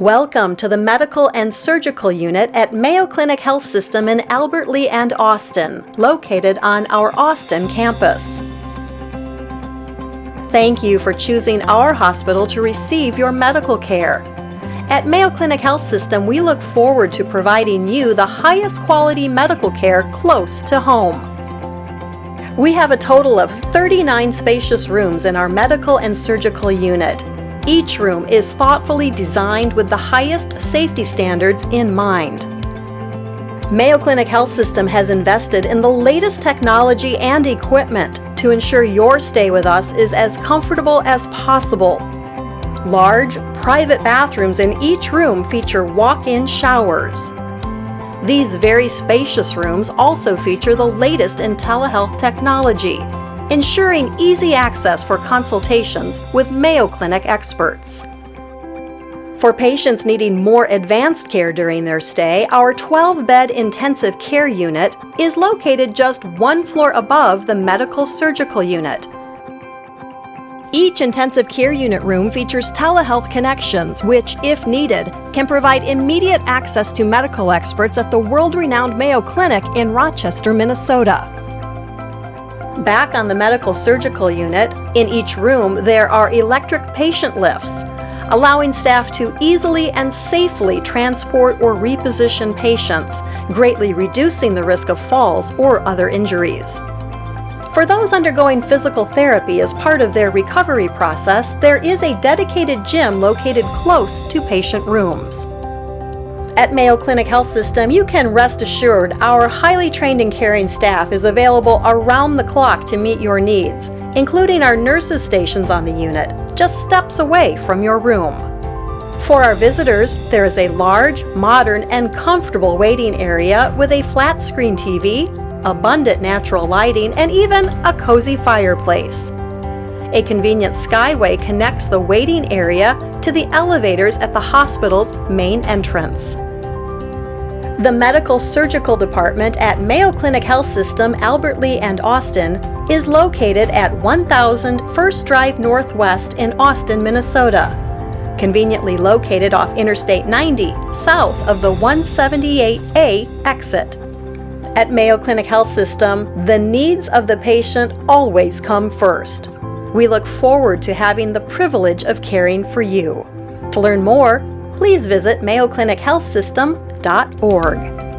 Welcome to the Medical and Surgical Unit at Mayo Clinic Health System in Albert Lea and Austin, located on our Austin campus. Thank you for choosing our hospital to receive your medical care. At Mayo Clinic Health System, we look forward to providing you the highest quality medical care close to home. We have a total of 39 spacious rooms in our medical and surgical unit. Each room is thoughtfully designed with the highest safety standards in mind. Mayo Clinic Health System has invested in the latest technology and equipment to ensure your stay with us is as comfortable as possible. Large, private bathrooms in each room feature walk-in showers. These very spacious rooms also feature the latest in telehealth technology, ensuring easy access for consultations with Mayo Clinic experts. For patients needing more advanced care during their stay, our 12-bed intensive care unit is located just one floor above the medical surgical unit. Each intensive care unit room features telehealth connections, which, if needed, can provide immediate access to medical experts at the world-renowned Mayo Clinic in Rochester, Minnesota. Back on the medical surgical unit, in each room there are electric patient lifts, allowing staff to easily and safely transport or reposition patients, greatly reducing the risk of falls or other injuries. For those undergoing physical therapy as part of their recovery process, there is a dedicated gym located close to patient rooms. At Mayo Clinic Health System, you can rest assured our highly trained and caring staff is available around the clock to meet your needs, including our nurses' stations on the unit, just steps away from your room. For our visitors, there is a large, modern, and comfortable waiting area with a flat-screen TV, abundant natural lighting, and even a cozy fireplace. A convenient skyway connects the waiting area to the elevators at the hospital's main entrance. The Medical Surgical Department at Mayo Clinic Health System, Albert Lea and Austin is located at 1000 First Drive Northwest in Austin, Minnesota, conveniently located off Interstate 90, south of the 178A exit. At Mayo Clinic Health System, the needs of the patient always come first. We look forward to having the privilege of caring for you. To learn more, please visit mayoclinichealthsystem.org.